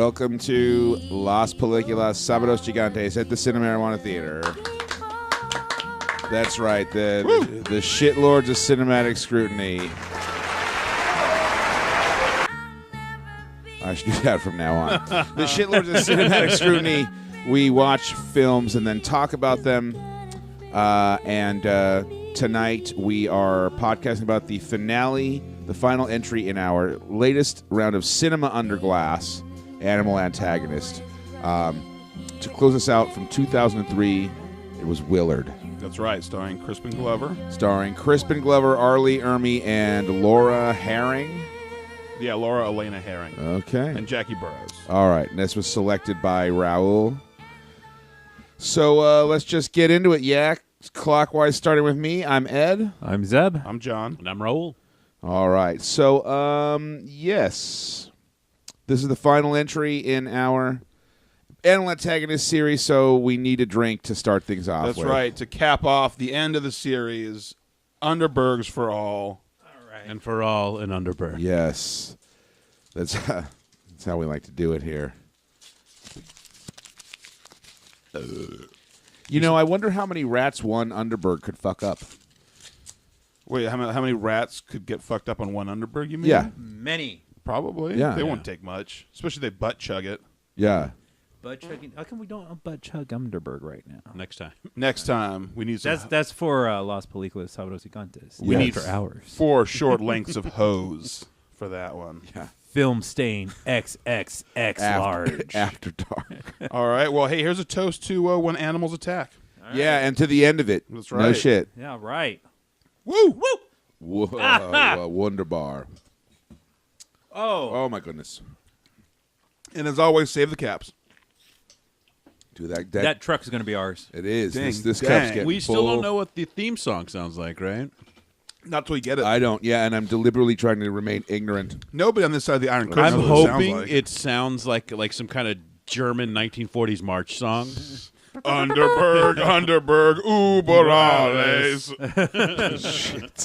welcome to Las Películas Sábados Gigantes at the Cinemarijuana Theatre. That's right, the shitlords of cinematic scrutiny. I should do that from now on. The shitlords of cinematic scrutiny. We watch films and then talk about them. And tonight we are podcasting about the finale, the final entry in our latest round of Cinema Under Glass, Animal Antagonist. To close us out from 2003, it was Willard. That's right, starring Crispin Glover. Starring Crispin Glover, Arlie Ermy, and Laura Herring. Yeah, Laura Elena Herring. Okay. And Jackie Burroughs. All right, and this was selected by Raul. So let's just get into it, Yak. Clockwise, starting with me. I'm Ed. I'm Zeb. I'm John. And I'm Raul. All right. So, yes. This is the final entry in our Animal Antagonist series, so we need a drink to start things off That's with. right. To cap off the end of the series, Underbergs for all. And for all, an Underberg. Yes. That's how we like to do it here. You know, I wonder how many rats one Underberg could fuck up. Wait, how many rats could get fucked up on one Underberg, you mean? Yeah. Many. Probably. Yeah. They won't take much. Especially if they butt chug it. Yeah. Butt chugging. How come we don't butt chug Underberg right now? Next time. Next time, we need some... That's for Las Películas Sábados Gigantes. We need for hours. 4 short lengths of hose for that one. Yeah. Film stain XXX large. After dark. All right. Well, hey, here's a toast to when animals attack. Yeah, and to the end of it. That's No right. shit. Yeah, right. Woo! Woo! Whoa, Wonderbar. Oh. Oh, my goodness. And as always, save the caps. Do that. That truck is going to be ours. It is. Dang, This dang. cup's getting We still full. don't know what the theme song sounds like, right? Not till we get it. I don't. Yeah, and I'm deliberately trying to remain ignorant. Nobody on this side of the Iron Curtain I'm knows what hoping it sounds like. it sounds like some kind of German 1940s march song. Underberg, über alles.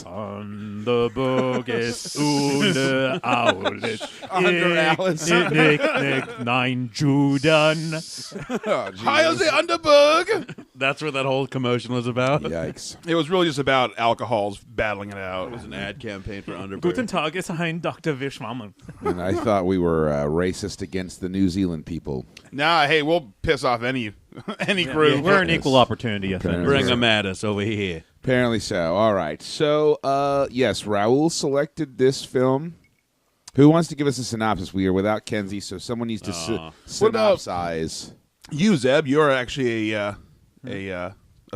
Underberg ist ohne alles. Under Alice. Nick, nein, Juden. Oh, Heil the Underberg. That's what that whole commotion was about. Yikes. It was really just about alcohols battling it out. It was an ad campaign for Underberg. Guten Tag, es ein Dr. Wischwammen. And I thought we were racist against the New Zealand people. Nah, hey, we'll piss off any group. We're an Yes. equal opportunity offender. Bring them at us over here. Apparently so. All right. So, yes, Raul selected this film. Who wants to give us a synopsis? We are without Kenzie, so someone needs to What about- synopsize. You, Zeb, you're actually a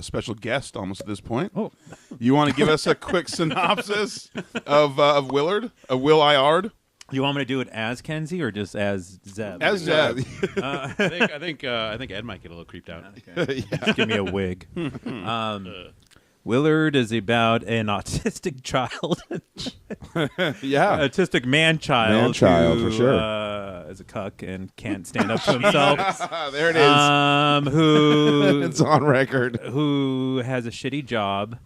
special guest almost at this point. Oh. You want to give us a quick synopsis of Willard, of Will Iard? You want me to do it as Kenzie or just as Zeb? As Zeb. I think Ed might get a little creeped out. Just give me a wig. Willard is about an autistic child, Yeah. autistic man-child. Man-child, who, for sure. is a cuck and can't stand up to himself. There it is. Who It's on record. who has a shitty job,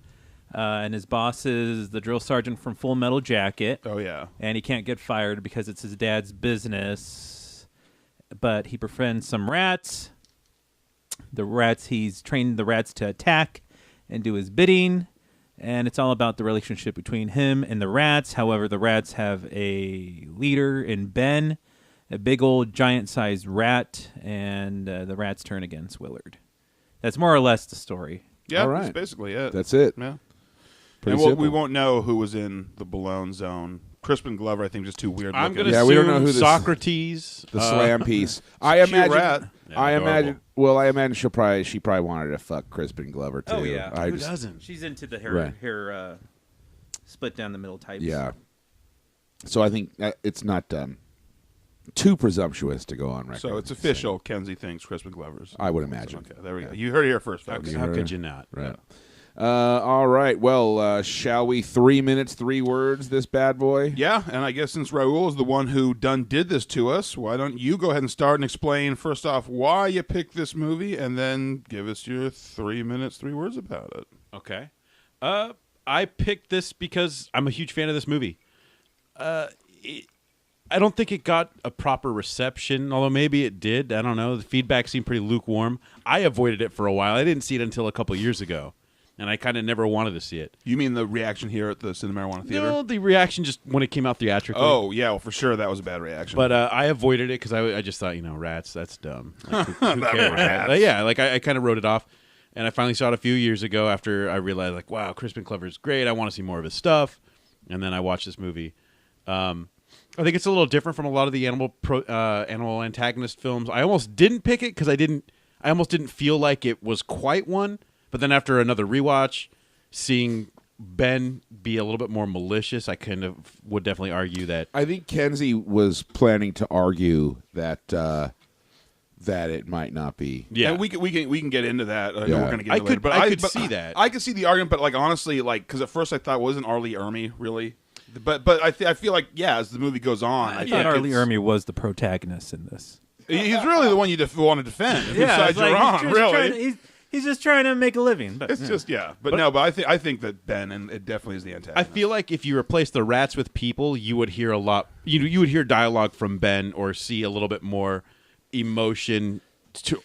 and his boss is the drill sergeant from Full Metal Jacket. Oh, yeah. And he can't get fired because it's his dad's business. But he befriends some rats. He's trained the rats to attack and do his bidding. And it's all about the relationship between him and the rats. However, the rats have a leader in Ben, a big old giant-sized rat, and the rats turn against Willard. That's more or less the story. Yeah, All right. that's basically it. That's it. Yeah. Pretty And we simple. won't know who was in the Balone Zone. Crispin Glover, I think, just too weird. I'm going looking. to Yeah, we don't assume know who this- Socrates. The slam piece. I cute imagine. rat. Yeah, I adorable. imagine. Well, I imagine she probably wanted to fuck Crispin Glover too. Oh, yeah. I Who just, doesn't? She's into the Right. hair split down the middle types. Yeah. So I think it's not too presumptuous to go on record. So it's official. Kenzie thinks Crispin Glover's. I would imagine. Okay, there we go. You heard it here first, folks. How could you not? Right. All right. Well, shall we 3 minutes, 3 words this bad boy? Yeah, and I guess since Raul is the one who did this to us, why don't you go ahead and start and explain, first off, why you picked this movie, and then give us your 3 minutes, 3 words about it. Okay. I picked this because I'm a huge fan of this movie. I don't think it got a proper reception, although maybe it did. I don't know. The feedback seemed pretty lukewarm. I avoided it for a while. I didn't see it until a couple years ago, and I kind of never wanted to see it. You mean the reaction here at the Cinemarijuana Theater? No, the reaction just when it came out theatrically. Oh, yeah, well, for sure that was a bad reaction. But I avoided it because I just thought, rats, that's dumb. Like, who cares? Rats. Yeah, like I kind of wrote it off. And I finally saw it a few years ago after I realized, like, wow, Crispin Glover's great. I want to see more of his stuff. And then I watched this movie. I think it's a little different from a lot of the animal antagonist films. I almost didn't pick it because I almost didn't feel like it was quite one. But then after another rewatch, seeing Ben be a little bit more malicious, I kind of would definitely argue that. I think Kenzie was planning to argue that that it might not be. Yeah, and we can get into that. I know we're going to get into it later. But I could see that. I could see the argument, but like honestly, like because at first I thought wasn't R. Lee Ermey really, but I feel like as the movie goes on, I thought R. Lee Ermey was the protagonist in this. He's really the one you want to defend. Whose side you're on, really. He's just trying to make a living. But, it's just but I think that Ben and it definitely is the antagonist. I feel like if you replace the rats with people, you would hear a lot. You would hear dialogue from Ben or see a little bit more emotion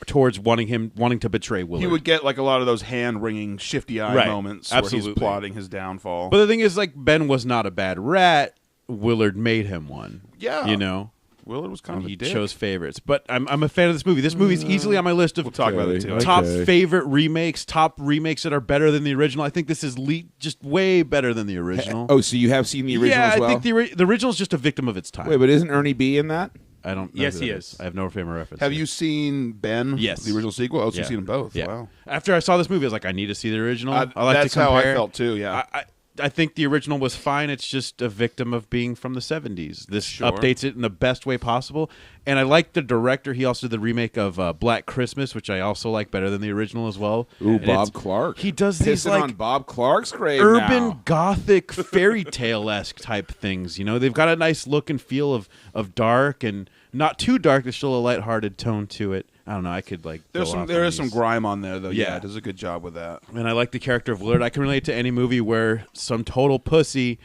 towards wanting to betray Willard. He would get like a lot of those hand-wringing, shifty-eye moments where he's plotting his downfall. But the thing is, like, Ben was not a bad rat. Willard made him one. Yeah. Willard was kind of a he dick. chose favorites. But I'm a fan of this movie. This movie's easily on my list of We'll talk about it too. top favorite remakes, top remakes that are better than the original. I think this is just way better than the original. Oh, so you have seen the original as well? I think the original is just a victim of its time. Wait, but isn't Ernie B in that? I don't know. Yes, who he that is. I have no frame of reference. Have you seen Ben? Yes. The original sequel? Oh, so you've seen them both. Yeah. Wow. After I saw this movie, I was like, I need to see the original. I like that's to compare. how I felt too, yeah. I think the original was fine. It's just a victim of being from the 70s. This Sure. updates it in the best way possible. And I like the director. He also did the remake of Black Christmas, which I also like better than the original as well. Ooh, And Bob Clark. He does these Pissing like on Bob Clark's grave urban now. gothic fairy tale-esque type things. They've got a nice look and feel of dark and not too dark. There's still a lighthearted tone to it. I don't know. I could like. There is some grime on there though. Yeah. It does a good job with that. And I like the character of Willard. I can relate to any movie where some total pussy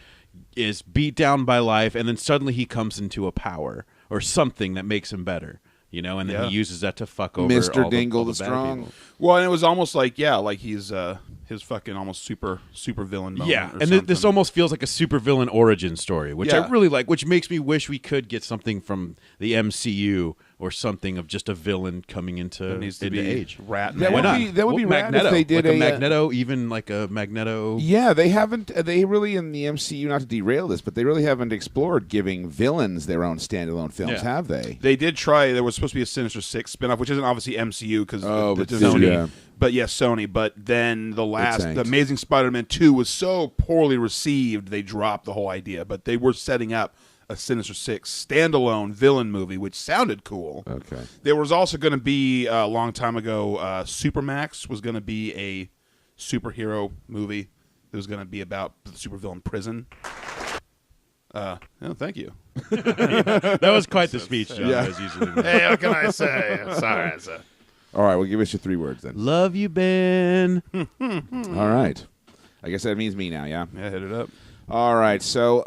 is beat down by life, and then suddenly he comes into a power or something that makes him better. And then he uses that to fuck over Mr. all Dingle the the bad Strong. people. Well, and it was almost like like he's his fucking almost super villain moment. Yeah, or and something. this almost feels like a supervillain origin story, which Yeah. I really like, which makes me wish we could get something from the MCU or something of just a villain coming into It needs to into be age. Rat. That Man. would be rad Magneto. if they did like a a Magneto, even like a Magneto. Yeah, they haven't. They really in the MCU, not to derail this, but they really haven't explored giving villains their own standalone films, Yeah. have they? They did try. There was supposed to be a Sinister Six spinoff, which isn't obviously MCU because but Sony. yeah. But yes, Sony. But then the tanked. Amazing Spider-Man 2 was so poorly received, they dropped the whole idea. But they were setting up a Sinister Six standalone villain movie, which sounded cool. Okay. There was also going to be a long time ago. Supermax was going to be a superhero movie. It was going to be about the supervillain prison. Thank you. That was quite the speech, John. Yeah. As usually. Hey, what can I say? Sorry, sir. All right, well, give us your 3 words then. Love you, Ben. All right. I guess that means me now, yeah? Yeah, hit it up. All right, so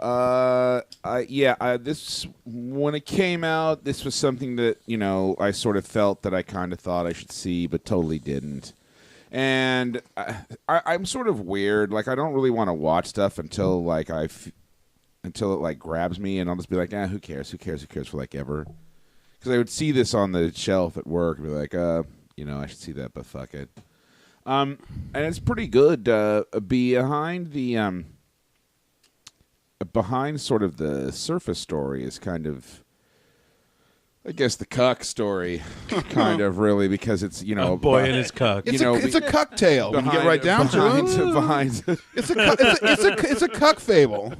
this when it came out, this was something that I sort of felt that I kind of thought I should see, but totally didn't. And I'm sort of weird. Like I don't really want to watch stuff until until it like grabs me, and I'll just be like, who cares? Who cares? Who cares for like ever? Because I would see this on the shelf at work and be like, I should see that, but fuck it. And it's pretty good. Behind sort of the surface story is kind of, I guess, the cuck story, kind of really, because it's A boy and his cuck. It's a cuck tale. When you get right down to it. behind It's a cuck fable.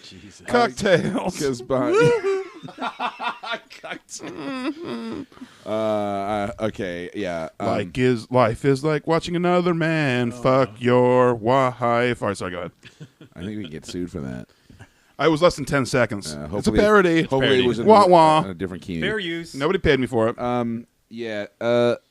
Jesus. Cuck tales. because behind. Okay, yeah. Life is like watching another man fuck your wife. All right, sorry, go ahead. I think we can get sued for that. I was less than 10 seconds. It's a Hopefully- parody. Hopefully, it was in Wah, wah. a different key. Fair use. Nobody paid me for it. Yeah, but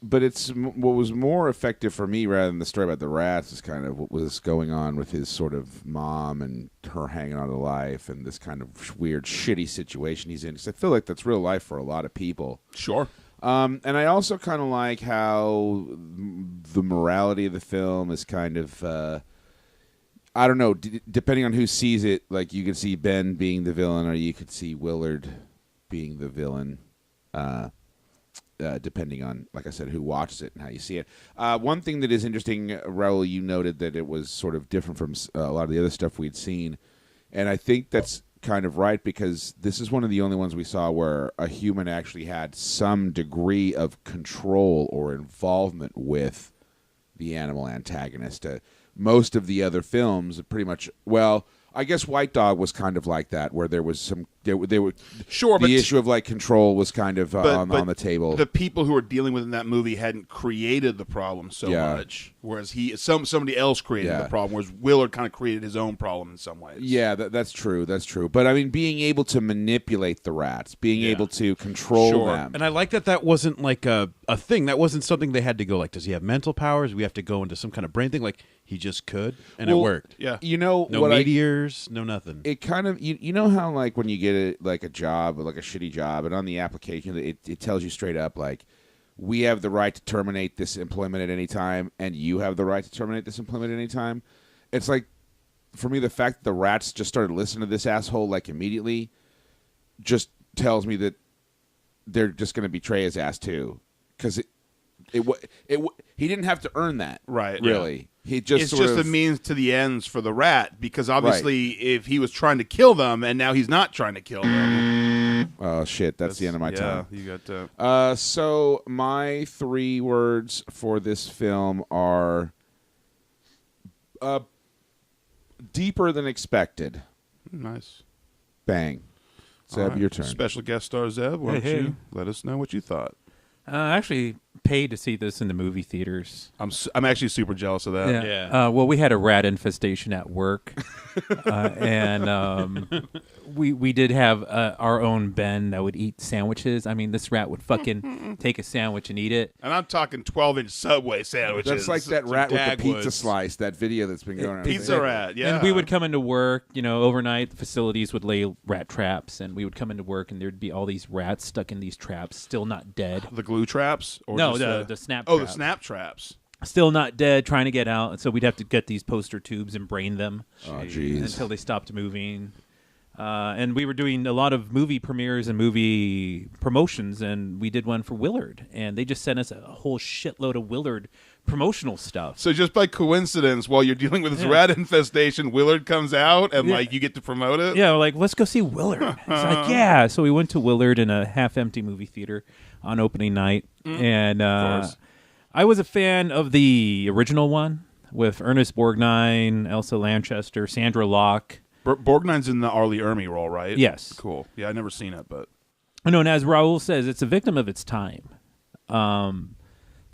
what was more effective for me rather than the story about the rats is kind of what was going on with his sort of mom and her hanging on to life and this kind of weird, shitty situation he's in. Because I feel like that's real life for a lot of people. Sure. And I also kind of like how the morality of the film is kind of, I don't know, depending on who sees it, like you could see Ben being the villain or you could see Willard being the villain. Depending on, like I said, who watches it and how you see it. One thing that is interesting, Raul, you noted that it was sort of different from a lot of the other stuff we'd seen. And I think that's kind of right because this is one of the only ones we saw where a human actually had some degree of control or involvement with the animal antagonist. Most of the other films pretty much, well, I guess White Dog was kind of like that, where there was some there were sure, the issue of like control was kind of on the table. The people who were dealing with in that movie hadn't created the problem so much, whereas somebody else created the problem. Whereas Willard kind of created his own problem in some ways. Yeah, that's true. That's true. But I mean, being able to manipulate the rats, being able to control them, and I like that wasn't like a thing. That wasn't something they had to go like. Does he have mental powers? We have to go into some kind of brain thing. Like he just could, and it worked. Yeah, you know, no meteors, no nothing. It kind of you know how like when you get like a job, like a shitty job, and on the application it tells you straight up like we have the right to terminate this employment at any time, and you have the right to terminate this employment at any time. It's like for me the fact that the rats just started listening to this asshole like immediately just tells me that they're just going to betray his ass too, because he didn't have to earn that, right? Really. Yeah. It's just a means to the ends for the rat, because obviously if he was trying to kill them and now he's not trying to kill them. Oh, shit. That's the end of my time. Yeah, you got so my 3 words for this film are deeper than expected. Nice. Bang. Zeb, your turn. Special guest star Zeb, why don't you let us know what you thought? I actually paid to see this in the movie theaters. I'm actually super jealous of that. Yeah. Well, we had a rat infestation at work, and we did have our own Ben that would eat sandwiches. I mean, this rat would fucking take a sandwich and eat it. And I'm talking 12-inch Subway sandwiches. That's like that rat with the pizza slice, that video that's been going around. Pizza rat, yeah. And we would come into work, overnight. The facilities would lay rat traps, and we would come into work, and there'd be all these rats stuck in these traps, still not dead. The glue traps? Or no, the snap traps. Oh, the snap traps. Still not dead, trying to get out. And so we'd have to get these poster tubes and brain them. Oh, jeez. Until they stopped moving. And we were doing a lot of movie premieres and movie promotions, and we did one for Willard. And they just sent us a whole shitload of Willard promotional stuff. So just by coincidence, while you're dealing with this rat infestation, Willard comes out, and you get to promote it? Yeah, we're like, let's go see Willard. It's like, yeah. So we went to Willard in a half-empty movie theater on opening night. And I was a fan of the original one with Ernest Borgnine, Elsa Lanchester, Sandra Locke. Borgnine's in the Arlie Ermey role, right? Yes. Cool. Yeah, I've never seen it, but... No, and as Raul says, it's a victim of its time.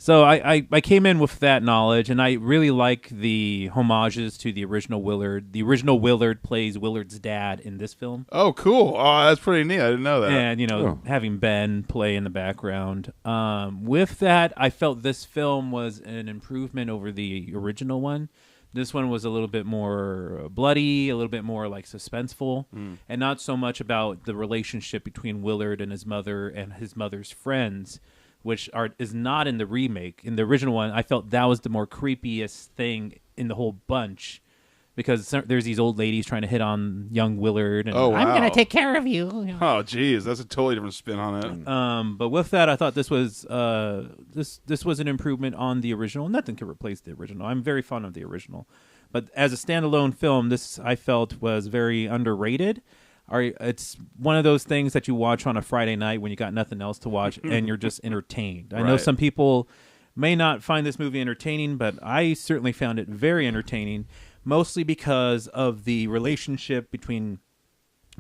So I came in with that knowledge, and I really like the homages to the original Willard. The original Willard plays Willard's dad in this film. Oh, cool. Oh, that's pretty neat. I didn't know that. And, having Ben play in the background. With that, I felt this film was an improvement over the original one. This one was a little bit more bloody, a little bit more like suspenseful, and not so much about the relationship between Willard and his mother's friends, which is not in the remake. In the original one, I felt that was the more creepiest thing in the whole bunch, because there's these old ladies trying to hit on young Willard, and I'm going to take care of you. Oh, geez, that's a totally different spin on it. But with that, I thought this was this was an improvement on the original. Nothing could replace the original. I'm very fond of the original, but as a standalone film, this I felt was very underrated. It's one of those things that you watch on a Friday night when you got nothing else to watch, and you're just entertained. I know some people may not find this movie entertaining, but I certainly found it very entertaining. Mostly because of the relationship between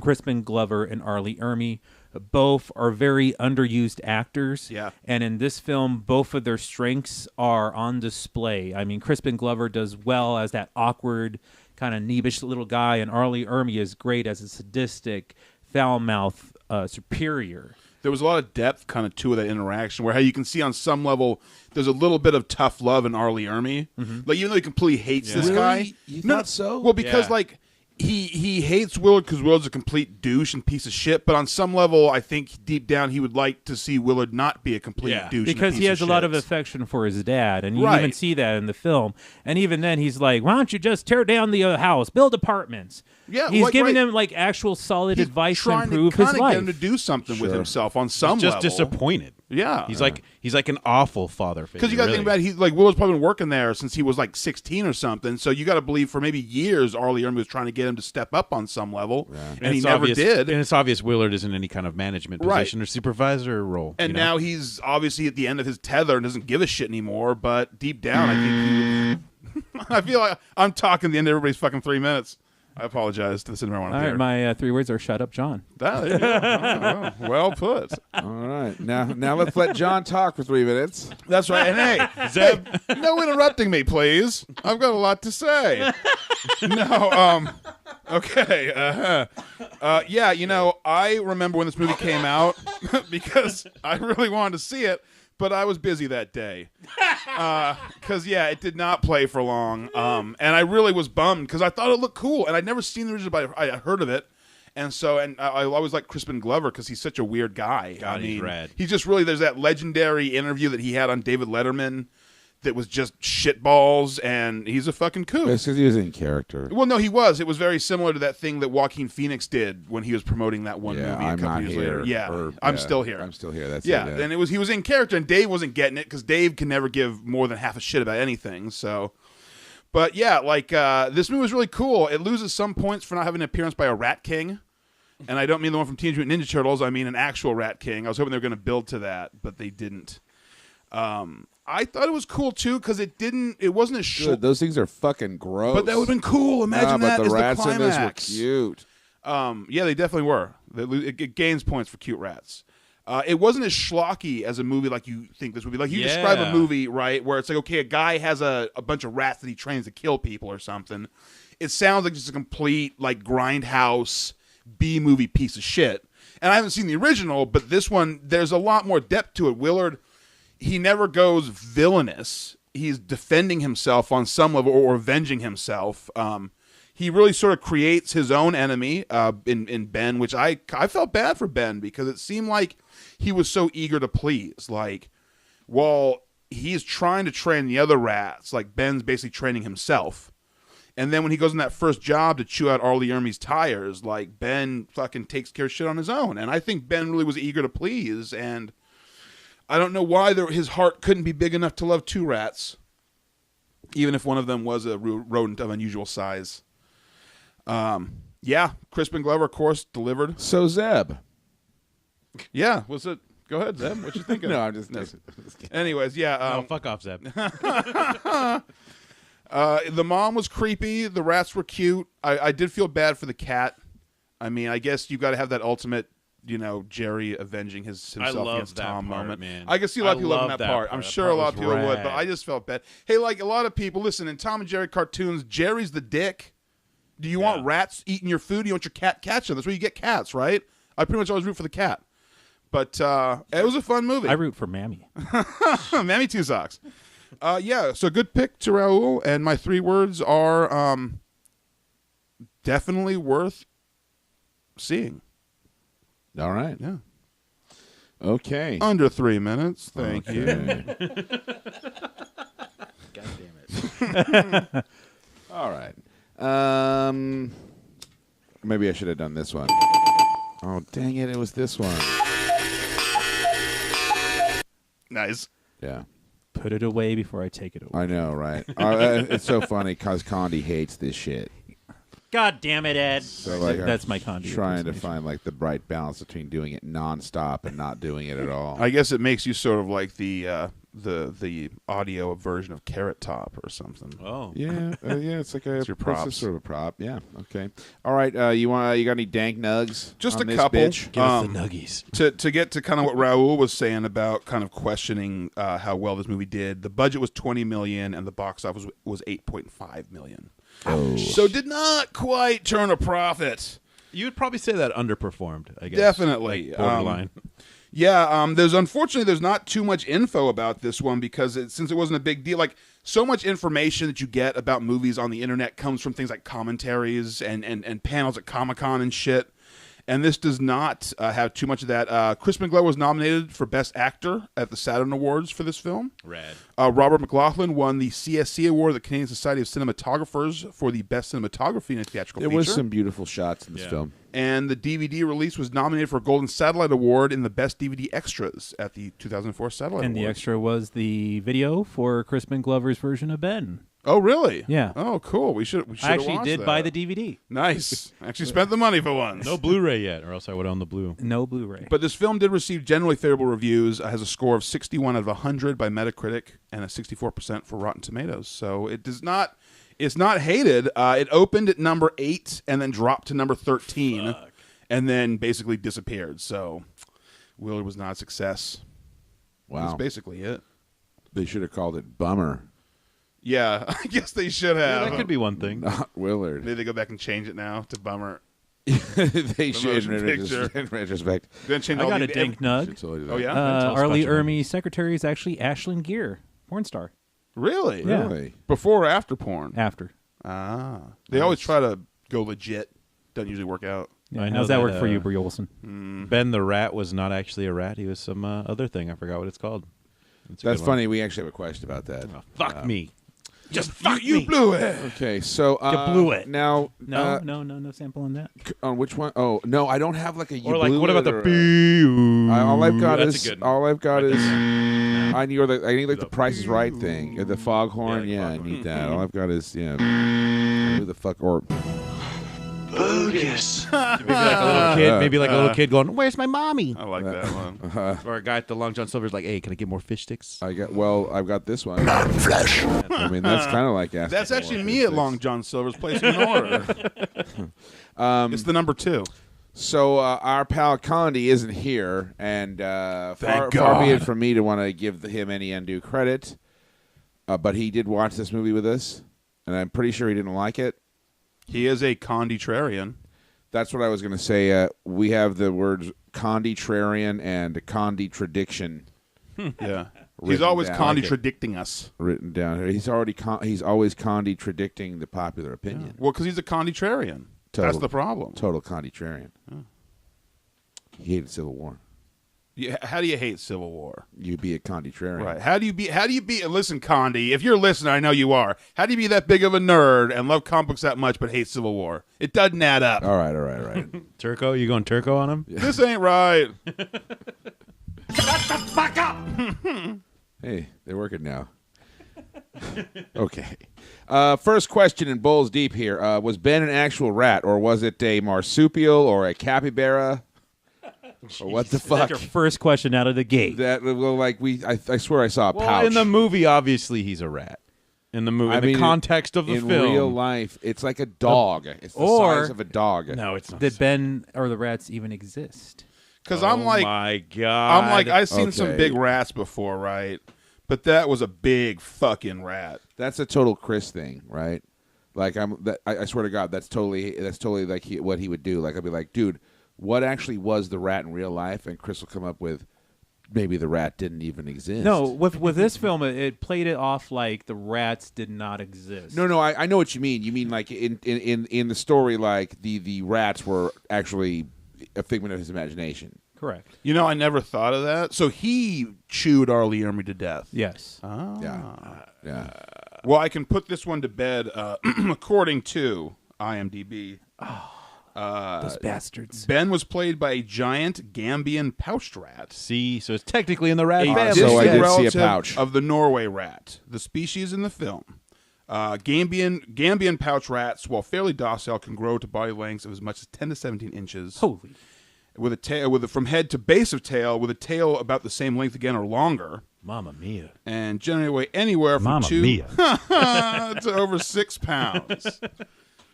Crispin Glover and Arlie Ermey. Both are very underused actors. Yeah. And in this film, both of their strengths are on display. I mean, Crispin Glover does well as that awkward, kind of neebish little guy, and Arlie Ermey is great as a sadistic, foul-mouthed superior. There was a lot of depth kind of to that interaction where how you can see on some level there's a little bit of tough love in Arlie Ermy. Like, even though he completely hates this guy. You thought so? Well, because, Yeah. like, he hates Willard because Willard's a complete douche and piece of shit. But on some level, I think deep down he would like to see Willard not be a complete douche. Because he has a lot of affection for his dad, and you even see that in the film. And even then, he's like, "Why don't you just tear down the house, build apartments?" Yeah, he's like, giving right. them like actual solid He's advice to trying improve to his kinda life. get him to do something with himself on some He's just level. disappointed. Yeah, He's like an awful father figure. because you got to think about it, he's like Willard's probably been working there since he was like 16 or something. So you got to believe for maybe years Arlie Ermy was trying to get him to step up on some level, and he it's never obvious, did. And it's obvious Willard isn't any kind of management position or supervisor role. And now he's obviously at the end of his tether and doesn't give a shit anymore. But deep down, I think I feel like I'm talking the end of everybody's fucking 3 minutes. I apologize to the Cinemarijuana All Theater. right, my 3 words are "Shut up, John." There you go. Well put. All right. Now let's let John talk for 3 minutes. That's right. And hey, Zeb, no interrupting me, please. I've got a lot to say. Okay. Yeah, I remember when this movie came out because I really wanted to see it, but I was busy that day. Because, it did not play for long. And I really was bummed because I thought it looked cool. And I'd never seen the original, but I heard of it. And so, I always like Crispin Glover because he's such a weird guy. God, he's rad. He's just really, there's that legendary interview that he had on David Letterman that was just shitballs, and he's a fucking kook. It's because he was in character. Well, no, he was. It was very similar to that thing that Joaquin Phoenix did when he was promoting that one movie a I'm couple not years here. later. Yeah, Or, I'm still here. I'm still here. That's Yeah, it. and he was in character, and Dave wasn't getting it because Dave can never give more than half a shit about anything. So, but yeah, this movie was really cool. It loses some points for not having an appearance by a Rat King, and I don't mean the one from Teenage Mutant Ninja Turtles. I mean an actual Rat King. I was hoping they were going to build to that, but they didn't. I thought it was cool too because it wasn't as short. Dude, those things are fucking gross. But that would have been cool. Imagine that but as the rats the in this climax. were cute. Yeah, they definitely were. It gains points for cute rats. It wasn't as schlocky as a movie like you think this would be. Like you describe a movie, right, where it's like, okay, a guy has a bunch of rats that he trains to kill people or something. It sounds like just a complete like grindhouse B-movie piece of shit. And I haven't seen the original, but this one, there's a lot more depth to it. Willard, he never goes villainous. He's defending himself on some level or avenging himself. He really sort of creates his own enemy in Ben, which I felt bad for Ben because it seemed like he was so eager to please. Like, while he's trying to train the other rats, like Ben's basically training himself. And then when he goes on that first job to chew out Arlie Ermy's tires, like Ben fucking takes care of shit on his own. And I think Ben really was eager to please, and I don't know why his heart couldn't be big enough to love two rats, even if one of them was a rodent of unusual size. Yeah, Crispin Glover, of course, delivered. So Zeb. Yeah, was it? Go ahead, Zeb. What you thinking? No, I'm just Anyways, yeah. Oh, fuck off, Zeb. The mom was creepy. The rats were cute. I did feel bad for the cat. I mean, I guess you got to have that ultimate, Jerry avenging himself love against that Tom part, moment. man. I can see a lot of people loving love that that part. part. I'm That sure part a lot of was people would, but rad. I just felt bad. Hey, like a lot of people, listen, in Tom and Jerry cartoons, Jerry's the dick. Do you want rats eating your food? Do you want your cat catching them? That's where you get cats, right? I pretty much always root for the cat. But it was a fun movie. I root for Mammy. Mammy Two Socks. Yeah, so good pick to Raul, and my 3 words are definitely worth seeing. All right. Yeah. Okay. Under 3 minutes. Thank you. Okay. God damn it. All right. Maybe I should have done this one. Oh, dang it. It was this one. Nice. Yeah. Put it away before I take it away. I know, right? It's so funny because Condi hates this shit. God damn it, Ed. So, like, That's I'm my Condi. trying to impersonation. find like the bright balance between doing it nonstop and not doing it at all. I guess it makes you sort of like the audio version of Carrot Top or something. Oh. Yeah, it's like a It's your props. sort of a prop. Yeah, okay. All right, you got any dank nugs? Just on a this couple. bitch? Give us the nuggies. To get to kind of what Raul was saying about kind of questioning how well this movie did, the budget was $20 million and the box office was $8.5 million. Oh. So did not quite turn a profit. You would probably say that underperformed, I guess. Definitely. Like, borderline. Yeah, there's not too much info about this one because since it wasn't a big deal, like so much information that you get about movies on the internet comes from things like commentaries and panels at Comic-Con and shit. And this does not have too much of that. Crispin Glover was nominated for Best Actor at the Saturn Awards for this film. Rad. Robert McLaughlin won the CSC Award of the Canadian Society of Cinematographers for the Best Cinematography in a Theatrical Feature. There was some beautiful shots in this film. And the DVD release was nominated for a Golden Satellite Award in the Best DVD Extras at the 2004 Satellite Awards. And the extra was the video for Crispin Glover's version of Ben. Oh, really? Yeah. Oh, cool. We should. I actually did buy the DVD. Nice. Actually spent the money for once. No Blu-ray yet, or else I would own the Blue. No Blu-ray. But this film did receive generally favorable reviews. Has a score of 61 out of 100 by Metacritic and a 64% for Rotten Tomatoes. So it does not. It's not hated. It opened at number 8 and then dropped to number 13, and then basically disappeared. So Willard was not a success. Wow. That's basically it. They should have called it Bummer. Yeah, I guess they should have. Yeah, that could be one thing. Not Willard. Maybe they go back and change it now to Bummer. They should motion picture. in retrospect. Then change I all got the- a dink nug. Oh, yeah? Arlie Ermey's secretary is actually Ashlyn Gear, porn star. Really? Yeah. Really? Before or after porn? After. Ah. They always try to go legit. Doesn't usually work out. Yeah, I know how's that that, work for you, Brie Olson? Ben the Rat was not actually a rat. He was some other thing. I forgot what it's called. It's a That's good one. funny. We actually have a question about that. Oh, fuck me. Just fuck you blew it. Okay, so You blew it. Now, No sample on that. on which one? Oh no, I don't have like a. You Or like, blew what about it the or a- boo? All I've got That's is a good one. all I've got Right is there. I need like the Price is Right thing, or the foghorn. Yeah, Yeah, the I need that. All I've got is who the fuck or Bogus. Maybe like a little kid. Maybe like a little kid going, "Where's my mommy?" I like that one. Or a guy at the Long John Silver's like, "Hey, can I get more fish sticks?" I've got this one. Flesh. I mean, that's kind of like asking. That's for actually more me at fish Long sticks. John Silver's place in order. It's the number 2. So our pal Condi isn't here, and far be God. it from me to want to give him any undue credit, but he did watch this movie with us, and I'm pretty sure he didn't like it. He is a contrarian. That's what I was going to say. We have the words contrarian and contradiction Yeah. He's Written always down. contradicting us. written down here. He's always contradicting the popular opinion. Well, because he's a contrarian. That's the problem. Total contrarian. He hated Civil War. Yeah, how do you hate Civil War? You be a contrarian. Right. How do you be listen, Condi, if you're listening, I know you are. How do you be that big of a nerd and love comic books that much but hate Civil War? It doesn't add up. All right. Turco, you going Turco on him? This ain't right. Hey, they're working now. Okay. First question in Bowls Deep here. Was Ben an actual rat, or was it a marsupial or a capybara? Or what the fuck? That's your first question out of the gate. That well, like I swear I saw a Well, pouch. in the movie, obviously he's a rat. In the movie, I in mean, the context of the in film, real life, it's like a dog. It's the Or- size of a dog. no, it's not. Did Ben or the rats even exist? Because Oh I'm like, my god! I've seen some Okay. big rats before, right? But that was a big fucking rat. That's a total Chris thing, right? Like I swear to God, that's totally like what he would do. Like I'd be like, dude, what actually was the rat in real life? And Chris will come up with maybe the rat didn't even exist. No, with this film, it played it off like the rats did not exist. No, I know what you mean. You mean like in the story, like the rats were actually a figment of his imagination. Correct. You know, I never thought of that. So he chewed Arlie Ermey to death. Yes. Yeah. Well, I can put this one to bed. According to IMDb, Those bastards. Ben was played by a giant Gambian pouched rat. See, so it's technically in the rat A family. so I distant did see a relative pouch. of the Norway rat, the species in the film. Gambian pouch rats, while fairly docile, can grow to body lengths of as much as 10 to 17 inches. Holy. With a tail, from head to base of tail, with a tail about the same length again or longer, Mamma mia! and generally weigh anywhere from Mamma 2 mia. to over 6 pounds.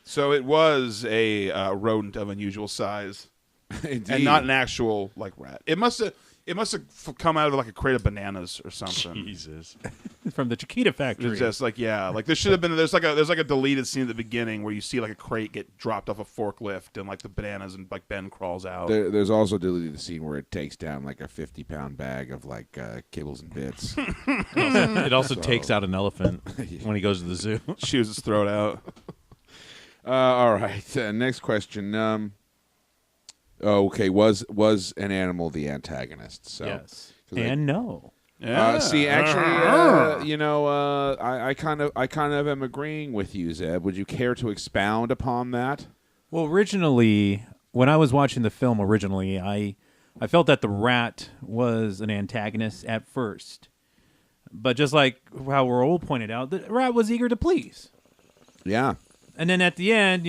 So it was a rodent of unusual size, Indeed. and not an actual like rat. It must have. It must have come out of like a crate of bananas or something. Jesus. From the Chiquita factory. It's just like like there should have been. There's like a deleted scene at the beginning where you see like a crate get dropped off a forklift and like the bananas and like Ben crawls out. There's also deleted the scene where it takes down like a 50-pound bag of like kibbles and bits. It also takes out an elephant when he goes to the zoo. Chews his throat out. All right. Next question. Okay. Was an animal the antagonist? So, Yes. 'cause And no. Yeah. see, actually, I kind of am agreeing with you, Zeb. Would you care to expound upon that? Well, originally, when I was watching the film originally, I felt that the rat was an antagonist at first. But just like how Raoul pointed out, the rat was eager to please. Yeah. And then at the end,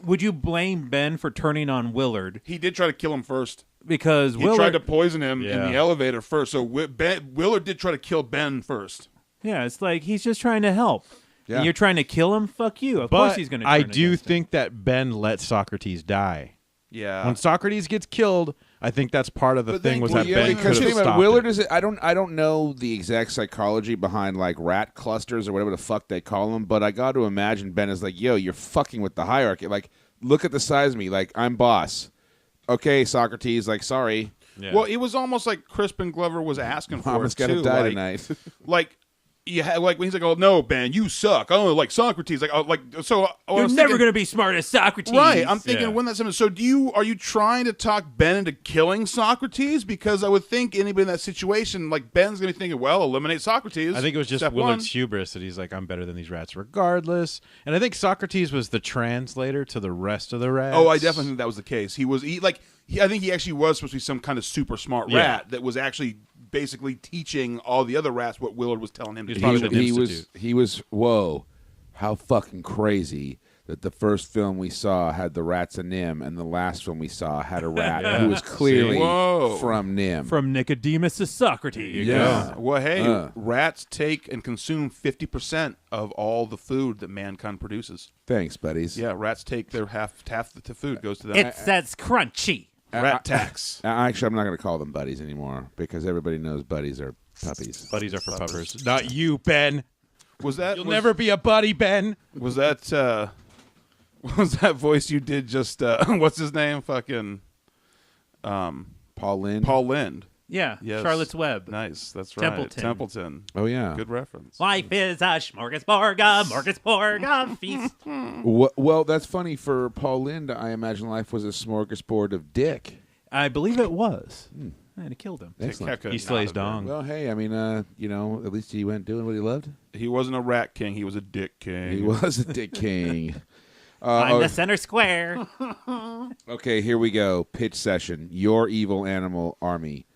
would you blame Ben for turning on Willard? He did try to kill him first. Because He Willard tried to poison him in Yeah. the elevator first. So Willard did try to kill Ben first. Yeah, it's like he's just trying to help. Yeah. And you're trying to kill him? Fuck you. Of course But he's going to I do think that Ben let Socrates die. Yeah. When Socrates gets killed, I think that's part of the thing was that Ben could have stopped Willard it. I don't know the exact psychology behind like rat clusters or whatever the fuck they call them, but I got to imagine Ben is like, yo, you're fucking with the hierarchy. Like, look at the size of me. Like, I'm boss. Okay, Socrates. Like, sorry. Yeah. Well, it was almost like Crispin Glover was asking for Mama's it gonna too. die like, tonight. like, you had like when he's like, "Oh no, Ben, you suck." I don't know, like Socrates. Like, so. You're never going to be smart as Socrates. Right, I'm thinking Yeah. when that's happening. So, are you trying to talk Ben into killing Socrates? Because I would think anybody in that situation, like Ben's gonna be thinking, well, eliminate Socrates. I think it was just Step Willard's one. hubris that he's like, I'm better than these rats regardless. And I think Socrates was the translator to the rest of the rats. Oh, I definitely think that was the case. I think he actually was supposed to be some kind of super smart Yeah. rat that was actually basically teaching all the other rats what Willard was telling him to He's do. probably the he was whoa, how fucking crazy that the first film we saw had the rats of Nim and the last film we saw had a rat Yeah. who was clearly Whoa. from Nim. From Nicodemus to Socrates. Yeah. Well, hey, Uh. rats take and consume 50% of all the food that mankind produces. Thanks, buddies. Yeah, rats take their half the food goes to them. It says crunchy. Rat tax. Actually, I'm not going to call them buddies anymore because everybody knows buddies are puppies. Buddies are for puppers. Not you, Ben. Was that You'll never be a buddy, Ben. Was that voice you did just what's his name? Fucking Paul Lynde. Paul Lynde. Yeah, Yes. Charlotte's Web. Nice. That's right. Templeton. Templeton. Oh yeah. Good reference. Life is a smorgasbord, a feast. Well, that's funny for Paul Lynde. I imagine life was a smorgasbord of dick. I believe it was. And it killed him. Excellent. Could He not slays have been. dong. Well, hey, I mean, at least he went doing what he loved. He wasn't a rat king. He was a dick king. He was a dick king. I'm the center square. Okay, here we go. Pitch session. Your evil animal army.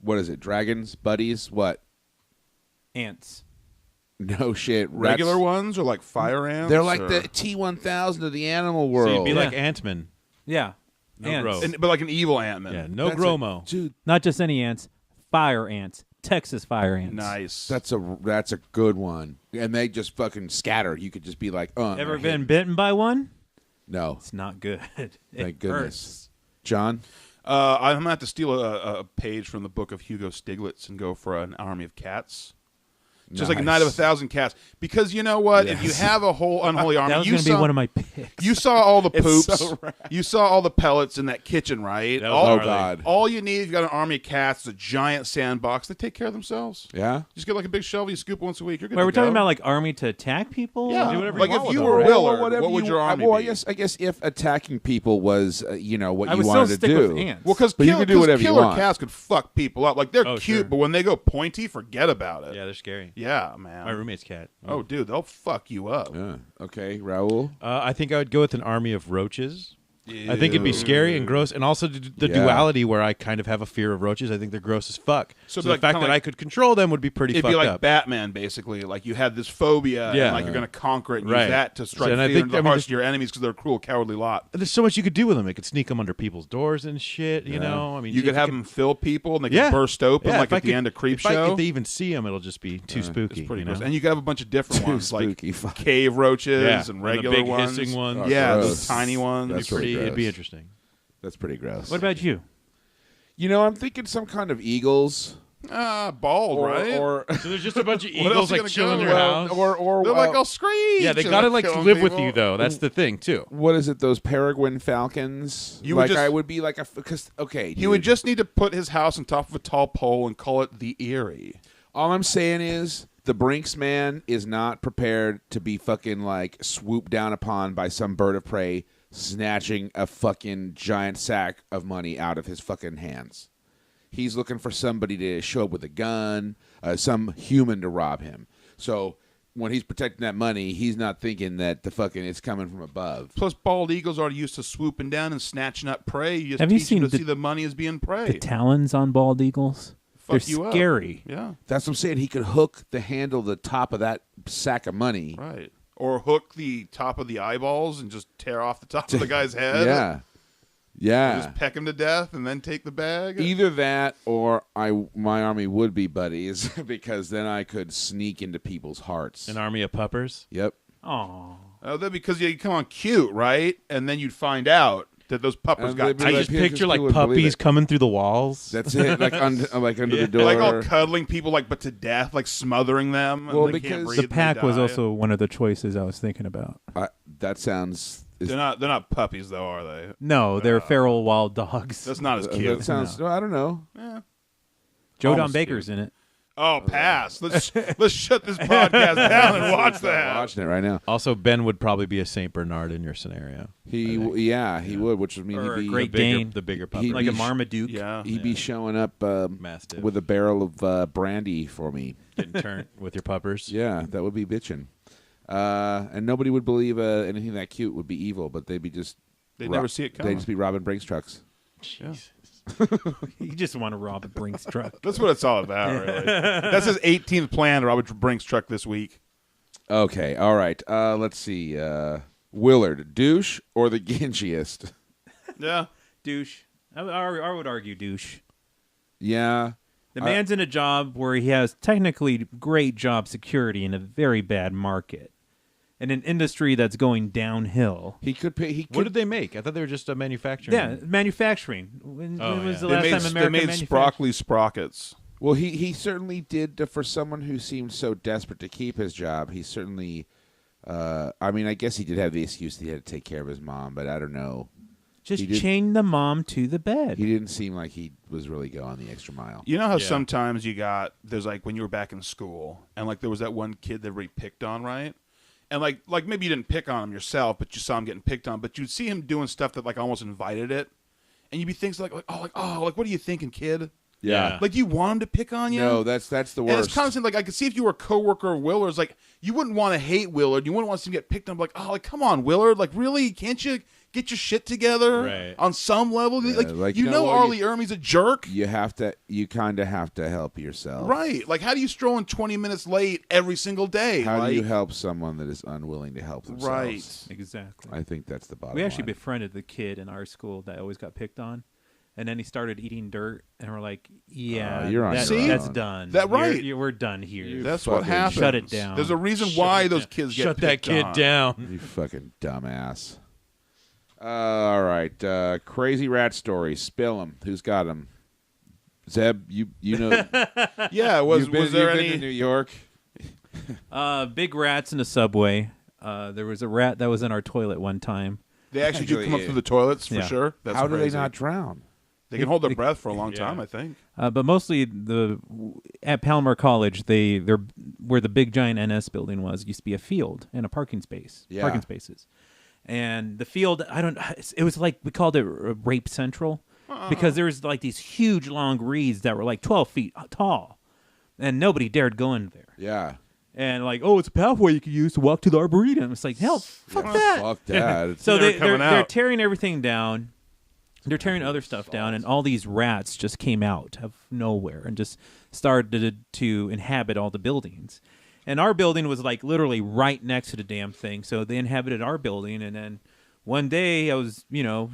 What is it? Dragons? Buddies? What? Ants. No shit. Regular Rats. ones or like fire ants? They're like or- the T-1000 of the animal So world. you'd be Yeah. like Ant-Man. Yeah. No ants. growth. but like an evil Ant-Man. Yeah, no That's Gromo. Dude, Not just any ants. Fire ants. Texas fire ants. Nice. that's a good one. And they just fucking scatter. You could just be like, Ever they're been hitting. bitten by one? No. It's not good. Thank goodness. John? I'm going to have to steal a page from the book of Hugo Stiglitz and go for an army of cats. Just like a night of 1,000 cats. Because you know what? If you Yes. have a whole unholy army, That was you going to be saw, one of my picks. you saw all the It's poops. so rad. You saw all the pellets in that kitchen, right? That was All, gnarly. God. all you need if you got an army of cats is a giant sandbox. They take care of themselves. Yeah? Just get like a big shovel, you scoop once a week. You're good Wait, to we're talking go. about like army to attack people? Yeah. Do whatever Like you if want you with were them, right? Willard, whatever what would you- your army well, be? I guess if attacking people was, what I you would wanted still to stick do. with ants. Well, because But you can do whatever you killer want. cats could fuck people up. Like they're Oh, cute, sure. but when they go pointy, forget about it. Yeah, they're scary. Yeah, man. My roommate's cat. Oh, dude, they'll fuck you up. Yeah. Okay, Raul? I think I would go with an army of roaches. I think it'd be scary and gross, and also the Yeah. duality where I kind of have a fear of roaches. I think they're gross as fuck. So So, it'd the be like- fact kinda that like- I could control them would be pretty It'd fucked be like up. Batman, basically. Like you had this phobia, Yeah. and like you're going to conquer it and Right. use that to strike And I fear think- into the I mean, hearts just- of your enemies because they're a cruel, cowardly lot. There's so much you could do with them. It could sneak them under people's doors and shit. You know, I mean, You could if have them fill people, and they Yeah. could burst open Yeah, like if I at the could- end of Creep if Show. if they even see them, it'll just be too spooky. It's pretty you know? gross. And you could have a bunch of different Too ones, spooky. like Fuck. cave roaches Yeah, and and the regular big ones. hissing ones. Yeah, gross. those tiny ones. That's It'd be pretty it'd be gross. interesting. That's pretty gross. What about you? I'm thinking some kind of eagles. Bald, right? Or So there's just a bunch of What eagles else you like gonna chilling go? in your house. or they're like, I'll screech. Yeah, they and gotta they're like killing live with people. you though. That's the thing too. what is it? Those peregrine falcons? You would like just- I would be like because okay, He would dude, just need to put his house on top of a tall pole and call it the Erie. all I'm saying is the Brinks man is not prepared to be fucking like swooped down upon by some bird of prey snatching a fucking giant sack of money out of his fucking hands. He's looking for somebody to show up with a gun, some human to rob him. So when he's protecting that money, he's not thinking that the fucking it's coming from above. Plus, bald eagles are used to swooping down and snatching up prey. You just Have you teach them seen to see the money as being prey. The talons on bald eagles. Fuck They're you up. scary. Yeah, That's what I'm saying. He could hook the handle, the top of that sack of money. right. Or hook the top of the eyeballs and just tear off the top of the guy's head. Yeah, yeah. Just peck him to death and then take the bag. Either that or my army would be buddies because then I could sneak into people's hearts. An army of puppers. Yep. Oh, Oh, that'd because you come on cute, right? And then you'd find out that those puppers And got they'd be I like, just people picture like wouldn't believe puppies it. coming through the walls. That's it. Like under Yeah. the door. like all cuddling people, like but to death, like smothering them. Well, and they because can't breathe the and they pack was die. also one of the choices I was thinking about. That sounds. They're not puppies though, are they? No, they're feral wild dogs. That's not as cute. That sounds. I don't know. Yeah. Joe Don almost Baker's in it. Oh, pass. Let's shut this podcast down and watch I'm that. watching it right now. Also, Ben would probably be a Saint Bernard in your scenario. He would, which would mean Or a he'd be Great The bigger, Dane. the bigger He'd puppy. Like a be- Marmaduke. Yeah. he'd be showing up Mastiff. with a barrel of brandy for me. Getting turned with your puppers. Yeah, that would be bitching. And nobody would believe anything that cute would be evil, but they'd be just. They'd never see it coming. They'd just be robbing Brinks trucks. Jesus. You just want to rob a Brinks truck. That's what it's all about, really. That's his 18th plan to rob a Brinks truck this week. Okay, all right. Let's see. Willard, douche or the Ginchiest? Yeah. Douche. I would argue douche. Yeah. The man's in a job where he has technically great job security in a very bad market. In an industry that's going downhill. He could pay. What did they make? I thought they were just a manufacturing. Yeah, manufacturing. When was the They last made, time they America made manufactured? sprockly sprockets. Well, he certainly did. For someone who seemed so desperate to keep his job, he certainly. I mean, I guess he did have the excuse that he had to take care of his mom, but I don't know. Just He did- chain the mom to the bed. He didn't seem like he was really going the extra mile. You know how Yeah. sometimes there's like when you were back in school and like there was that one kid that everybody picked on, right? And like maybe you didn't pick on him yourself, but you saw him getting picked on, but you'd see him doing stuff that like almost invited it. And you'd be thinking like what are you thinking, kid? Yeah. Like do you want him to pick on you? No, that's the And worst. it's constant. Like I could see if you were a coworker of Willard's, like you wouldn't want to hate Willard. You wouldn't want to see him get picked on. Like come on, Willard. Like really, can't you get your shit together Right. on some level? like, you you know know, what, Arlie Ermey's a jerk. You kind of have to help yourself. Right. Like, how do you stroll in 20 minutes late every single day? How like, do you help someone that is unwilling to help themselves? Right. Exactly. I think that's the bottom We actually line. befriended the kid in our school that always got picked on. And then he started eating dirt, and we're like, yeah, you're on that- your that's own. done. That right. We're done here. That's what fucking happens. shut it down. There's a reason why those kids get Shut that picked kid on. down. You fucking dumbass. All right. Crazy rat stories. Spill them. Who's got them? Zeb, you know. Yeah. Was you've been, was there you've been to any? New York? Big rats in the subway. There was a rat that was in our toilet one time. They actually do Actually, come up yeah. through the toilets for Yeah. sure. That's How do they crazy. not drown? They can hold their They- breath for a long Yeah. time. I think. But mostly at Palomar College, they're where the big giant NS building was used to be a field and a parking space, Yeah. parking spaces, and the field it was like we called it Rape Central because there was like these huge long reeds that were like 12 feet tall, and nobody dared go in there. Yeah. And like, oh, it's a pathway you can use to walk to the arboretum. It's like, hell, fuck that. Fuck that. It's- So Never they're coming out. tearing everything down. They're tearing other stuff down, and all these rats just came out of nowhere and just started to inhabit all the buildings. And our building was like literally right next to the damn thing, so they inhabited our building. And then one day I was,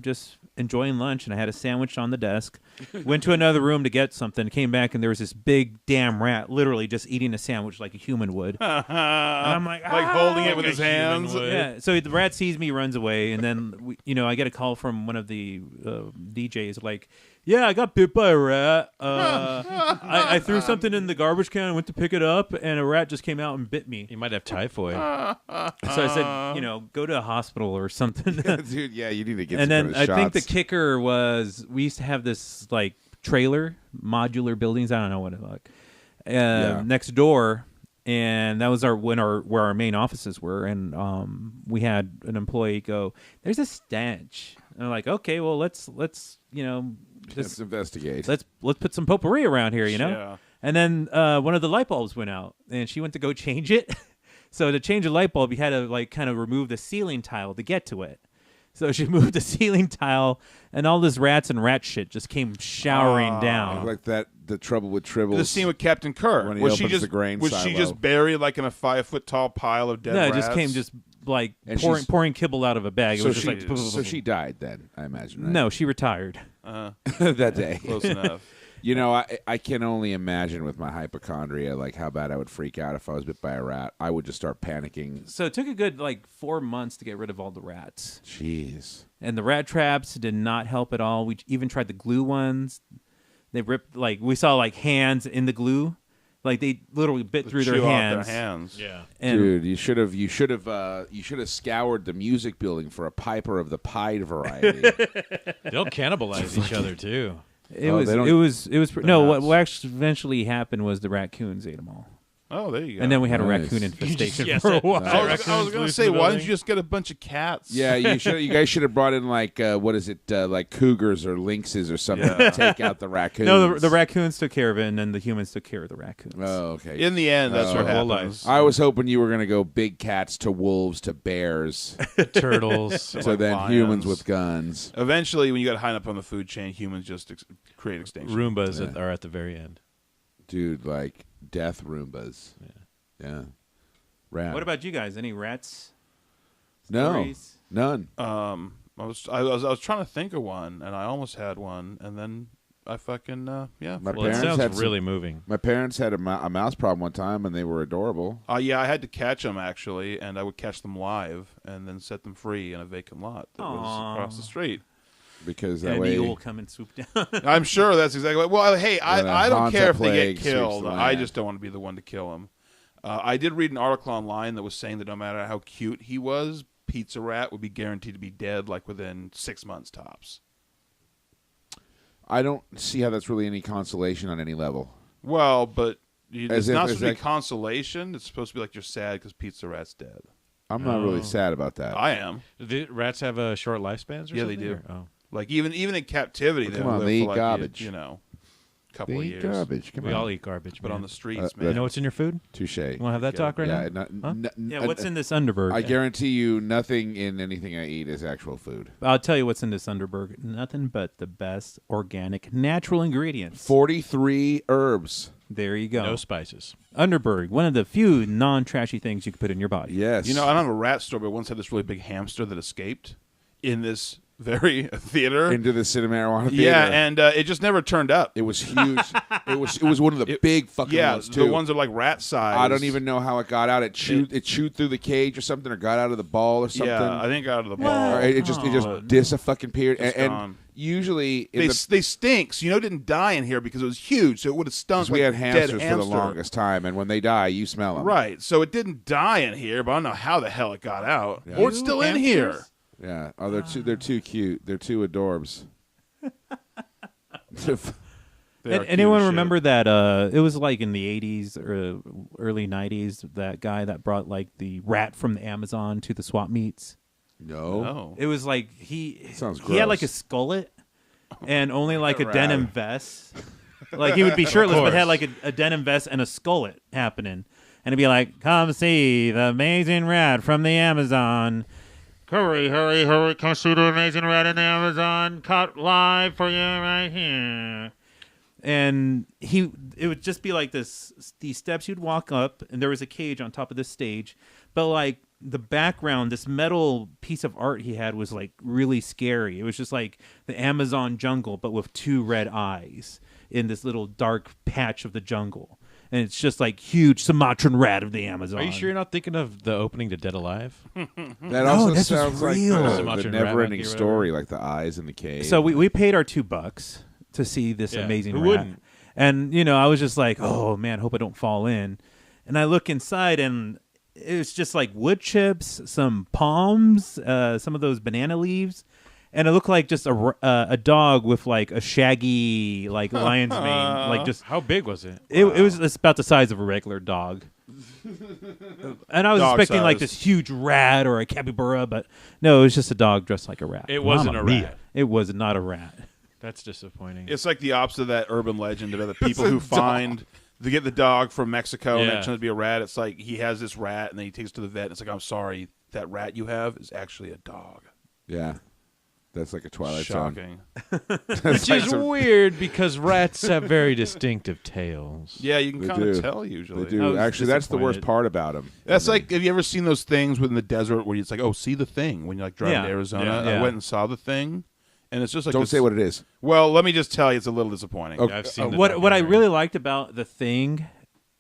just enjoying lunch, and I had a sandwich on the desk. Went to another room to get something, came back, and there was this big damn rat literally just eating a sandwich like a human would. And I'm like holding it with Like his a human hands. would. yeah, so the rat sees me, runs away, and then I get a call from one of the DJs like, Yeah, I got bit by a rat. I threw something in the garbage can and went to pick it up, and a rat just came out and bit me. You might have typhoid. So I said, go to a hospital or something. Dude, yeah, you need to get And some then kind of I think the shots. kicker was we used to have this like trailer, modular buildings. I don't know what it like. Next door, and that was where our main offices were. And we had an employee go, "There's a stench." And I'm like, "Okay, well let's Let's investigate. let's put some potpourri around here, Yeah. And then one of the light bulbs went out, and she went to go change it. So to change a light bulb, you had to like kind of remove the ceiling tile to get to it. So she moved the ceiling tile, and all this rats and rat shit just came showering down. Like the trouble with Tribbles. The scene with Captain Kirk. When he was she opens just the grain was she silo. just buried like in a 5-foot tall pile of dead No, it rats? just came like And pouring kibble out of a bag. It So was just she, like so she died then, I imagine. Right? no, she retired. that day. Close enough. You know, I can only imagine with my hypochondria, like how bad I would freak out if I was bit by a rat. I would just start panicking. So it took a good 4 months to get rid of all the rats. Jeez. And the rat traps did not help at all. We even tried the glue ones. They ripped we saw hands in the glue, they literally bit through their Chew off hands. their hands. Yeah. And Dude, you should have scoured the music building for a Piper of the Pied variety. They'll cannibalize each other too. it Oh, was they don't- no. What rats. actually eventually happened was the raccoons ate them all, Oh, there you go. and then we had a Nice. raccoon infestation yes, for a it- while. I was Raccoons going to loose say, in the why building? didn't you just get a bunch of cats? Yeah, you guys should have brought in what is it, like cougars or lynxes or something Yeah. to take out the raccoons. No, the raccoons took care of it, and then the humans took care of the raccoons. Oh, okay. In the end, that's Oh. what Whole happens. I was hoping you were going to go big cats to wolves to bears Turtles. to Like then lions. humans with guns. Eventually, when you got high up on the food chain, humans just create extinction. Roombas are at the very end. Dude, like death Roombas. Yeah. Rad. What about you guys? Any rats? No, Stories? none. I was trying to think of one, and I almost had one, and then I fucking My Well, it parents sounds had really moving. My parents had a mouse problem one time, and they were adorable. yeah, I had to catch them actually, and I would catch them live and then set them free in a vacant lot that was Aw. across the street. Because that And an way, eagle will come and swoop down. I'm sure that's exactly what. Well, hey, I don't Hansa care if they plague get sweeps killed. the I land. just don't want to be the one to kill them. I did read an article online that was saying that no matter how cute he was, Pizza Rat would be guaranteed to be dead within 6 months tops. I don't see how that's really any consolation on any level. Well, but it's not supposed to be like- consolation. It's supposed to be like you're sad because Pizza Rat's dead. I'm not really sad about that. I am. Do rats have short lifespans? Or Yeah, they something, do. or- Oh. Like even in captivity, they Come on, live they for eat like garbage. couple of They eat years. garbage. Come We on. all eat garbage, But man. on the streets, that- man. You know what's in your food? Touche. You want to have that talk right Yeah, now? Yeah, what's in this Underberg? I guarantee you, nothing in anything I eat is actual food. I'll tell you what's in this Underberg. Nothing but the best organic, natural ingredients. 43 herbs. There you go. No spices. Underberg, one of the few non-trashy things you can put in your body. Yes. You know, I don't have a rat story, but I once had this really big hamster that escaped in this very theater. into the Cinemarijuana Theatre. Yeah, and it just never turned up. it was huge. it was one of the big fucking Yeah, ones too. the ones that are like rat size. I don't even know how it got out. It chewed through the cage or something, or got out of the ball or something. Yeah, I think out of the ball. Or it just dis-fucking-peered. It's And gone. usually They stink, so it didn't die in here because it was huge, so it would have stunk. we like had dead hamsters for the hamster. longest time, and when they die, you smell them. Right, so it didn't die in here, but I don't know how the hell it got out, Yeah. or it's still in here. Hamsters? Yeah. Oh, they're too cute. They're too adorbs. They are cute Anyone as shit. remember that? It was like in the 80s or early 90s, that guy that brought the rat from the Amazon to the swap meets. No. No. It was like he Sounds he had gross. a skullet and only a Rad. denim vest. Like he would be shirtless but had course. a denim vest and a skullet happening. And it'd be like, come see the amazing rat from the Amazon. Hurry, hurry, hurry, come see the amazing rat in the Amazon. Caught live for you right here. And it would just be like this, these steps you'd walk up, and there was a cage on top of this stage. But the background, this metal piece of art he had was really scary. It was just like the Amazon jungle, but with two red eyes in this little dark patch of the jungle. And it's just huge Sumatran rat of the Amazon. Are you sure you're not thinking of the opening to Dead Alive? That also this was sounds like real. the Sumatran never-ending rat monkey or story, like the eyes in the cave. So we paid our $2 to see this amazing Who rat. wouldn't? And I was just like, oh man, hope I don't fall in. And I look inside, and it's just like wood chips, some palms, some of those banana leaves, and it looked like just a dog with like a shaggy like lion's mane, like just. How big was it? It's about the size of a regular dog. And I was Dog expecting like size. this huge rat or a capybara, but no, it was just a dog dressed like a rat. It wasn't Mamma a mia. rat. It was not a rat. That's disappointing. It's like the opposite of that urban legend about the people who find they get the dog from Mexico and it turns out to be a rat. It's like he has this rat and then he takes it to the vet and it's like, I'm sorry, that rat you have is actually a dog. Yeah. That's like a Twilight song. Shocking. Which is weird because rats have very distinctive tails. Yeah, you can They kind do. of tell usually. They do. Actually, that's the worst part about them. That's like, have you ever seen those things within the desert where it's like, oh, see the thing when you're like driving Yeah. to Arizona? Yeah. I Yeah. went and saw the thing, and it's just like Don't this- say what it is. Well, let me just tell you, it's a little disappointing. Okay. I've seen the What I documentary. really liked about the thing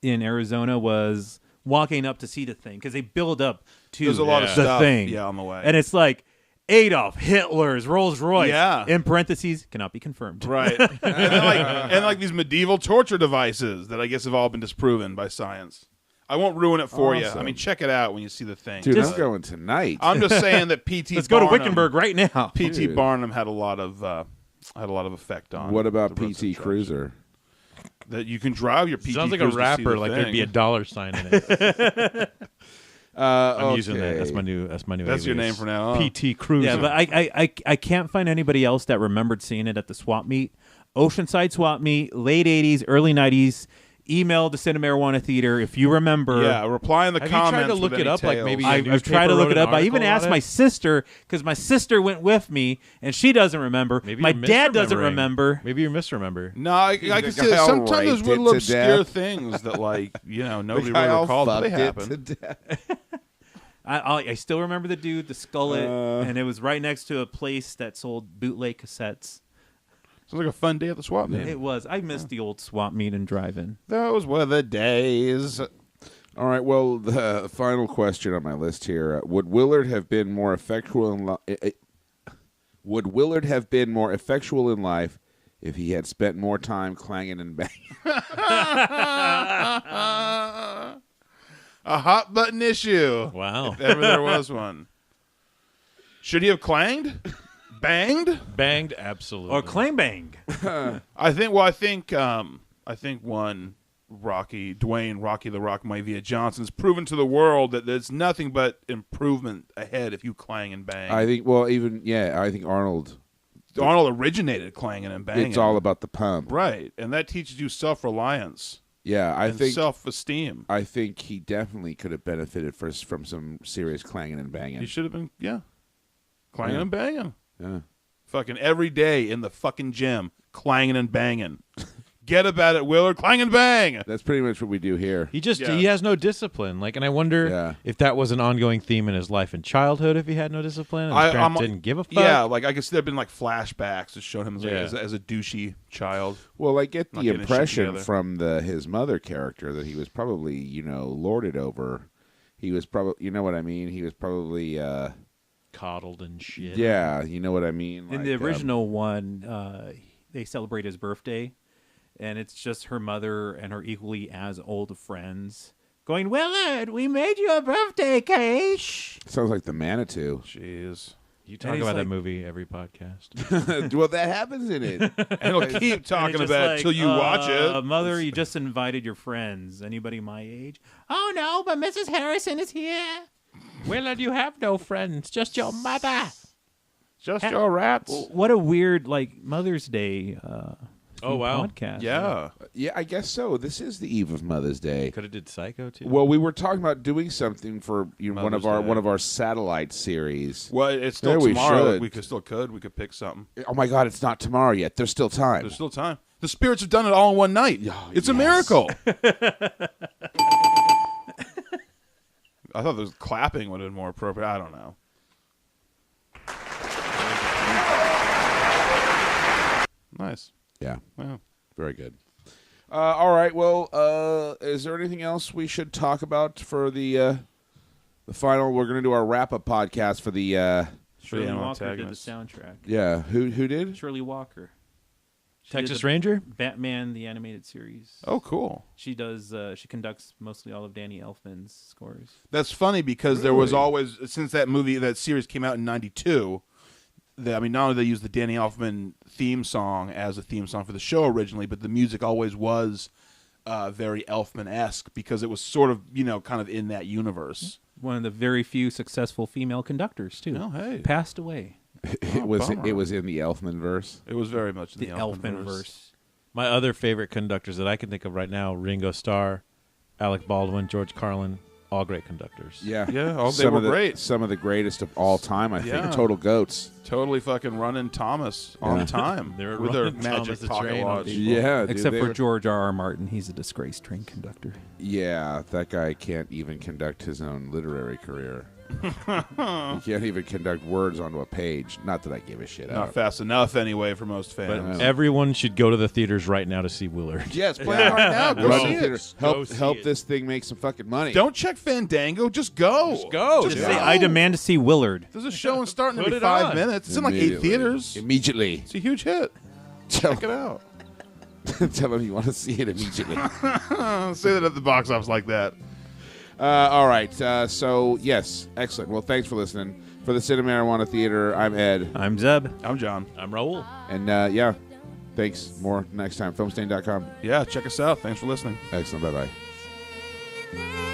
in Arizona was walking up to see the thing, because they build up to There's a lot of the stuff, thing. yeah, on the way. And it's like Adolf Hitler's Rolls Royce. Yeah. In parentheses, cannot be confirmed. Right. and like these medieval torture devices that I guess have all been disproven by science. I won't ruin it for you. I Awesome. mean, check it out when you see the thing. Dude, But I'm going tonight. I'm just saying that P.T. Let's go to Barnum- Wickenburg right now. P.T. Dude. Barnum had a lot of effect on. What about the rest of P.T. the church. Cruiser? That you can drive your P.T. Sounds like a Cruiser to see rapper. the Like thing. there'd be a dollar sign in it. I'm using that. Okay. That's my new. That's your alias. name from now on. PT Cruiser. Yeah, but I can't find anybody else that remembered seeing it at the swap meet. Oceanside swap meet, late 80s, early 90s. Email the Cinemarijuana Theater if you remember. Yeah, reply in the Have you comments. tried to with look it any up, like, tales. maybe I've tried to newspaper look wrote it an up. I even article asked on my it? sister, because my sister went with me, and she doesn't remember. Maybe my you're dad doesn't misremembering. remember. Maybe you misremember. No, I The can see guy all sometimes there's raped little it to obscure death. things that, like, nobody The guy really all recalls, but they fucked it happen. to death. I still remember the dude, the skullet, Uh. and it was right next to a place that sold bootleg cassettes. Sounds like a fun day at the swap meet. It was. I missed the old swap meet and drive-in. Those were the days. All right. Well, the final question on my list here: would Willard have been more effectual in Would Willard have been more effectual in life if he had spent more time clanging and banging? A hot button issue. Wow. If ever there was one. Should he have clanged? Banged? Banged, absolutely. Or clang bang. I think one Dwayne Rocky the Rock Maivia Johnson's proven to the world that there's nothing but improvement ahead if you clang and bang. I think. Well, I think Arnold. Arnold originated clanging and banging. It's all about the pump. right, and that teaches you self-reliance Yeah, I and think. self-esteem. I think he definitely could have benefited from some serious clanging and He banging. should have been, clanging Yeah. and banging. Yeah. Fucking every day in the fucking gym, clanging and banging. Get about it, Willard. Clang and bang. That's pretty much what we do here. He just Yeah. he has no discipline. Like, and I wonder Yeah. if that was an ongoing theme in his life in childhood. If he had no discipline, and his parents didn't give a fuck. Yeah, like I could see there have been like flashbacks to show him as, like, Yeah. as a douchey child. Well, I get Not the getting his shit impression together. from his mother character that he was probably, lorded over. He was probably, you know what I mean? He was probably, Coddled and shit. yeah, you know what I mean? In the original one, they celebrate his birthday, and it's just her mother and her equally as old friends going, Willard, we made you a birthday cake. Sounds like the Manitou. Jeez. You talk he's about that like- movie every podcast. Well, that happens in it. And he'll keep talking And it's about it just till you watch it. Mother, you just invited your friends. Anybody my age? Oh, no, but Mrs. Harrison is here. Willard, you have no friends, just your mother. Just your rats. What a weird, Mother's Day Oh, wow. podcast. Yeah. Yeah, I guess so. This is the eve of Mother's Day. Could have did Psycho too. Well, we were talking about doing something for one Mother's of Day. our satellite series. Well, it's still Yeah, we tomorrow. should. We could pick something. Oh my God, it's not tomorrow yet. There's still time. There's still time. The spirits have done it all in one night. Oh, It's a yes. miracle. I thought the clapping would have been more appropriate. I don't know. Nice. Yeah, Wow. very good. All right. Well, is there anything else we should talk about for the final? We're going to do our wrap-up podcast for the. Shirley Yeah, Walker did the antagonist. soundtrack. Yeah, who did? Shirley Walker. She did Texas the Ranger. Batman the animated series. Oh, cool. She does. She conducts mostly all of Danny Elfman's scores. That's funny because there was always, since that series came out in '92. Not only they used the Danny Elfman theme song as a theme song for the show originally, but the music always was very Elfman-esque because it was sort of, kind of in that universe. One of the very few successful female conductors too. Oh, hey. Passed away. It was bummer. it was in the Elfman verse. It was very much The Elfman verse. My other favorite conductors that I can think of right now: Ringo Starr, Alec Baldwin, George Carlin. All great conductors. Yeah, Yeah, they were great. Some of the greatest of all time, I Yeah. think. Total goats. Totally fucking running Thomas on time. They were with their running magic Thomas the pocket train on watch. people. Yeah, dude, Except they for were- George R.R. Martin, he's a disgraced train conductor. Yeah, that guy can't even conduct his own literary career. He can't even conduct words onto a page. Not that I give a shit. Not fast enough, anyway, for most But fans. everyone should go to the theaters right now to see Willard. Yeah, it's playing right now. Go Run see to it. theaters. Help see help it. this thing make some fucking money. Don't check Fandango. Just go. Just go. Just Just go. say, I demand to see Willard. There's a show and starting Put every it 5 on. minutes. It's in like 8 Immediately. theaters. Immediately. It's a huge hit. Tell, Check it out. tell him you want to see it immediately. Say that at the box office like that. All right. So, yes. Excellent. Well, thanks for listening. For the Cinemarijuana Theater, I'm Ed. I'm Zeb. I'm John. I'm Raul. And, yeah, thanks. More next time. Filmstain.com. Yeah, check us out. Thanks for listening. Excellent. Bye-bye. Thank